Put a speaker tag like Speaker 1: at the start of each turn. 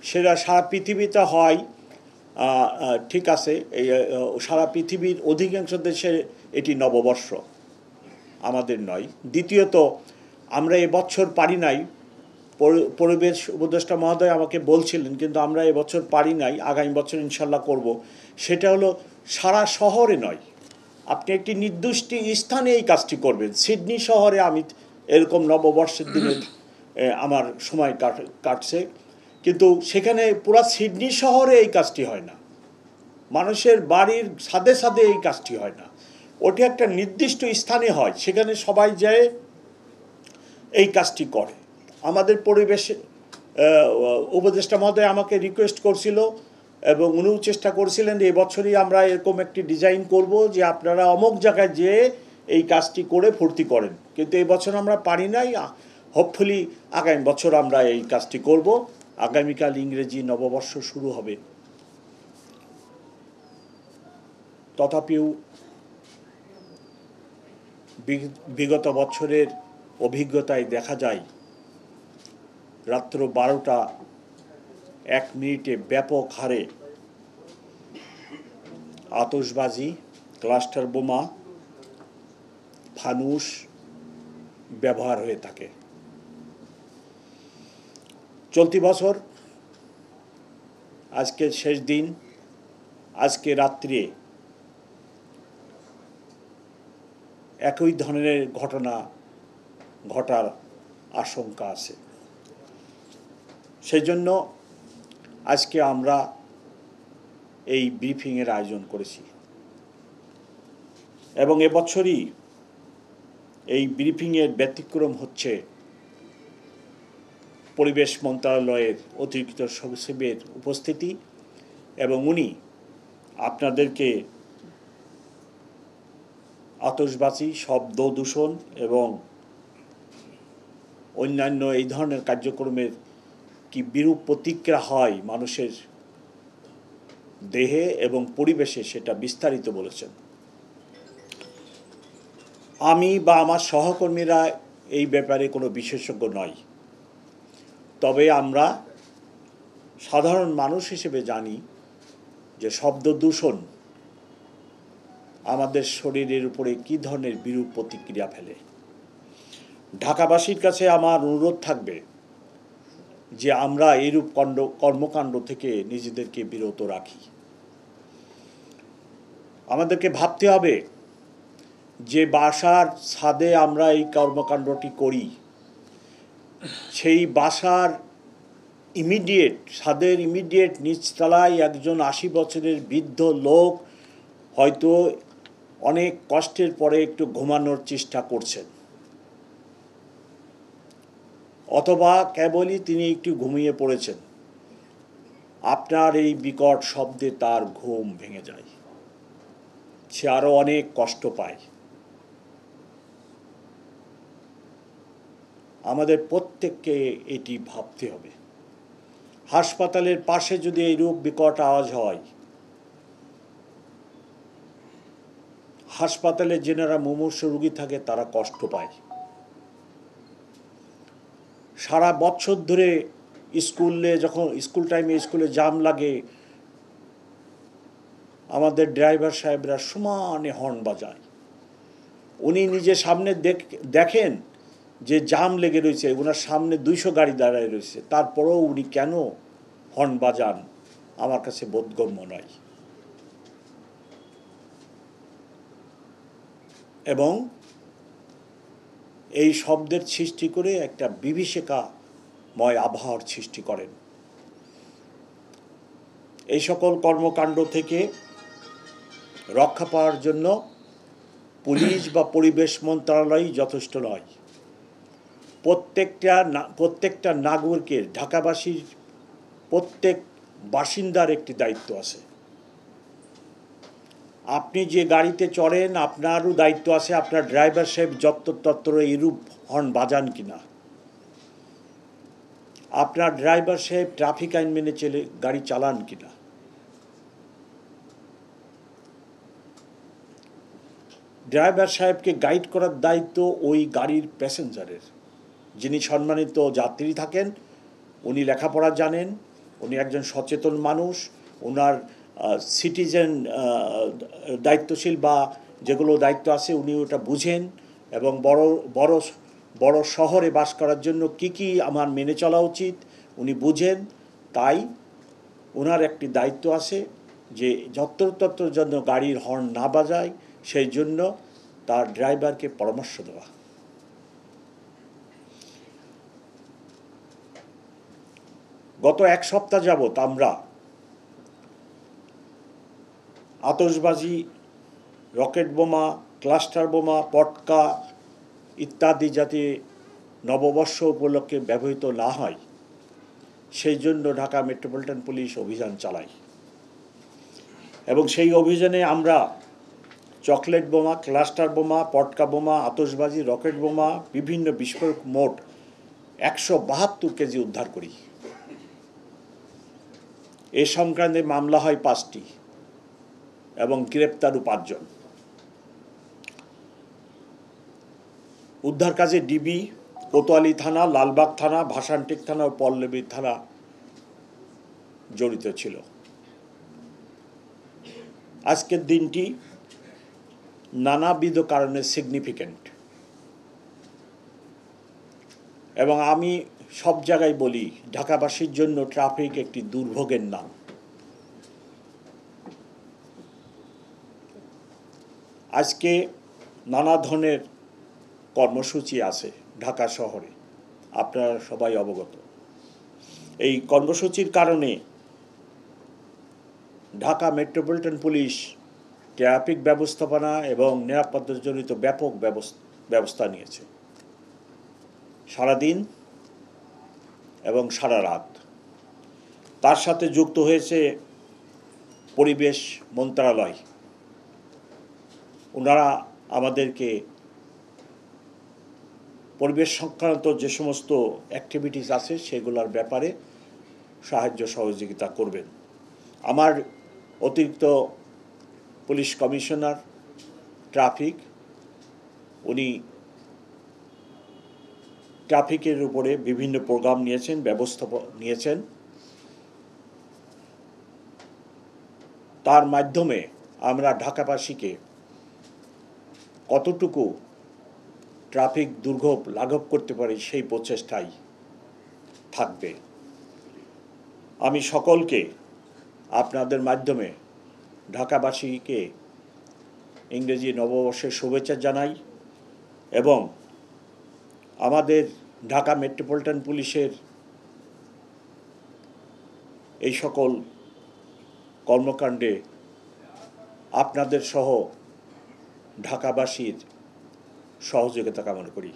Speaker 1: সেটা সারা পৃথিবীতে হয়, ঠিক আছে, এই সারা পৃথিবীর অধিকাংশ দেশে এটি নববর্ষ, আমাদের নয়। দ্বিতীয়ত, আমরা এবছর পারি নাই, পরিবেশ উপদেষ্টা মহোদয় আমাকে বলছিলেন, কিন্তু আমরা এবছর পারি নাই, আগামী বছর ইনশাল্লাহ করব। সেটা হলো সারা শহরে নয়, আপনি একটি নির্দিষ্ট স্থানে এই কাজটি করবেন। সিডনি শহরে আমি এরকম নববর্ষের দিনে আমার সময় কাটছে, কিন্তু সেখানে পুরা সিডনি শহরে এই কাজটি হয় না, মানুষের বাড়ির ছাদে ছাদে এই কাজটি হয় না, ওটি একটা নির্দিষ্ট স্থানে হয়, সেখানে সবাই যায় এই কাজটি করে। আমাদের পরিবেশ উপদেষ্টা মহোদয় আমাকে রিকোয়েস্ট করছিল এবং উনিও চেষ্টা করছিলেন যে এবছরই আমরা এরকম একটি ডিজাইন করব যে আপনারা অমুক জায়গায় যেয়ে এই কাজটি করে ফুর্তি করেন, কিন্তু এই বছর আমরা পারি নাই। হোপফুলি আগামী বছর আমরা এই কাজটি করব। আগামীকাল ইংরেজি নববর্ষ শুরু হবে। তথাপিও বিগত বছরের অভিজ্ঞতায় দেখা যায় রাত্র 12টা 1 মিনিটে ব্যাপক হারে আতশবাজি, ক্লাস্টার বোমা, ফানুস ব্যবহার হয়ে থাকে। চলতি বছর আজকে শেষ দিন, আজকে রাত্রে একই ধরনের ঘটনা ঘটার আশঙ্কা আছে। সেই জন্য আজকে আমরা এই ব্রিফিংয়ের আয়োজন করেছি এবং এবছরই এই ব্রিফিংয়ের ব্যতিক্রম হচ্ছে পরিবেশ মন্ত্রণালয়ের অতিরিক্ত সচিবের উপস্থিতি, এবং উনি আপনাদেরকে আতশবাজি, শব্দ দূষণ এবং অন্যান্য এই ধরনের কার্যক্রমের কি বিরূপ প্রতিক্রিয়া হয় মানুষের দেহে এবং পরিবেশে, সেটা বিস্তারিত বলেছেন। আমি বা আমার সহকর্মীরা এই ব্যাপারে কোনো বিশেষজ্ঞ নই, তবে আমরা সাধারণ মানুষ হিসেবে জানি যে শব্দ দূষণ আমাদের শরীরের উপরে কী ধরনের বিরূপ প্রতিক্রিয়া ফেলে। ঢাকাবাসীর কাছে আমার অনুরোধ থাকবে যে আমরা এইরূপ কর্মকাণ্ড থেকে নিজেদেরকে বিরত রাখি। আমাদেরকে ভাবতে হবে যে বাসার ছাদে আমরা এই কর্মকাণ্ডটি করি, সেই বাসার ছাদের ইমিডিয়েট নিচতলায় একজন 80 বছরের বৃদ্ধ লোক হয়তো অনেক কষ্টের পরে একটু ঘুমানোর চেষ্টা করছেন, অথবা কেবলই তিনি একটু ঘুমিয়ে পড়েছেন। আপনার এই বিকট শব্দে তার ঘুম ভেঙে যায়, সে আরও অনেক কষ্ট পায়। আমাদের প্রত্যেককে এটি ভাবতে হবে। হাসপাতালের পাশে যদি এইরূপ বিকট আওয়াজ হয়, হাসপাতালে যেনারা মুমূর্ষ রোগী থাকে তারা কষ্ট পায়। সারা বছর ধরে যখন স্কুল টাইমে স্কুলে জ্যাম লাগে, আমাদের ড্রাইভার সাহেবরা সমানে হর্ন বাজায়। উনি নিজে সামনে দেখেন যে জ্যাম লেগে রয়েছে, ওনার সামনে 200 গাড়ি দাঁড়ায় রয়েছে, তারপরেও উনি কেন হর্ন বাজান আমার কাছে বোধগম্য নয়। এবং এই শব্দের সৃষ্টি করে একটা বিভীষিকাময় আবহাওয়ার সৃষ্টি করেন। এই সকল কর্মকাণ্ড থেকে রক্ষা পাওয়ার জন্য পুলিশ বা পরিবেশ মন্ত্রণালয় যথেষ্ট নয়। প্রত্যেকটা নাগরিকের, ঢাকাবাসীর প্রত্যেক বাসিন্দার একটি দায়িত্ব আছে। আপনি যে গাড়িতে চড়েন আপনারও দায়িত্ব আছে আপনার ড্রাইভার সাহেব যত্রতত্র এইরূপ হর্ন বাজান কিনা, আপনার ড্রাইভার সাহেব ট্রাফিক আইন মেনে গাড়ি চালান কিনা। ড্রাইভার সাহেবকে গাইড করার দায়িত্ব ওই গাড়ির প্যাসেঞ্জারের। যিনি সম্মানিত যাত্রী থাকেন, উনি লেখাপড়া জানেন, উনি একজন সচেতন মানুষ। ওনার সিটিজেন দায়িত্বশীল বা যেগুলো দায়িত্ব আছে উনি ওটা বুঝেন, এবং বড় বড় বড় শহরে বাস করার জন্য কি আমার মেনে চলা উচিত উনি বুঝেন। তাই ওনার একটি দায়িত্ব আছে যে যত্রতত্র যেন গাড়ির হর্ন না বাজায়, সেই জন্য তার ড্রাইভারকে পরামর্শ দেওয়া। গত এক সপ্তাহ যাবৎ আমরা আতশবাজি, রকেট বোমা, ক্লাস্টার বোমা, পটকা ইত্যাদি যাতে নববর্ষ উপলক্ষে ব্যবহৃত না হয় সেই জন্য ঢাকা মেট্রোপলিটন পুলিশ অভিযান চালায়, এবং সেই অভিযানে আমরা চকলেট বোমা, ক্লাস্টার বোমা, পটকা বোমা, আতশবাজি, রকেট বোমা, বিভিন্ন বিস্ফোরক মোট 172 কেজি উদ্ধার করি। এ সংক্রান্তে মামলা হয় 5টি এবং গ্রেপ্তারও 5 জন। উদ্ধার কাজে ডিবি, কোতোয়ালি থানা, লালবাগ থানা, ভাসানটেক থানা ও পল্লবী থানা জড়িত ছিল। আজকের দিনটি নানাবিধ কারণে সিগনিফিক্যান্ট, এবং আমি সব জায়গায় বলি ঢাকাবাসীর জন্য ট্রাফিক একটি দুর্ভোগের নাম। আজকে নানা ধরনের কর্মসূচি আছে ঢাকা শহরে, আপনারা সবাই অবগত। এই কর্মসূচির কারণে ঢাকা মেট্রোপলিটন পুলিশ ট্রাফিক ব্যবস্থাপনা এবং নিরাপত্তাজনিত ব্যাপক ব্যবস্থা নিয়েছে সারাদিন এবং সারা রাত। তার সাথে যুক্ত হয়েছে পরিবেশ মন্ত্রণালয়। ওনারা আমাদেরকে পরিবেশ সংক্রান্ত যে সমস্ত অ্যাক্টিভিটিস আছে সেগুলোর ব্যাপারে সাহায্য সহযোগিতা করবেন। আমার অতিরিক্ত পুলিশ কমিশনার ট্রাফিক, উনি ট্রাফিকের উপরে বিভিন্ন প্রোগ্রাম নিয়েছেন, ব্যবস্থা নিয়েছেন। তার মাধ্যমে আমরা ঢাকাবাসীকে কতটুকু ট্রাফিক দুর্ভোগ লাঘব করতে পারি সেই প্রচেষ্টাই থাকবে। আমি সকলকে আপনাদের মাধ্যমে ঢাকাবাসীকে ইংরেজি নববর্ষের শুভেচ্ছা জানাই, এবং আমাদের ঢাকা মেট্রোপলিটন পুলিশের এই সকল কর্মকাণ্ডে আপনাদের সহ ঢাকাবাসীর সহযোগিতা কামনা করি।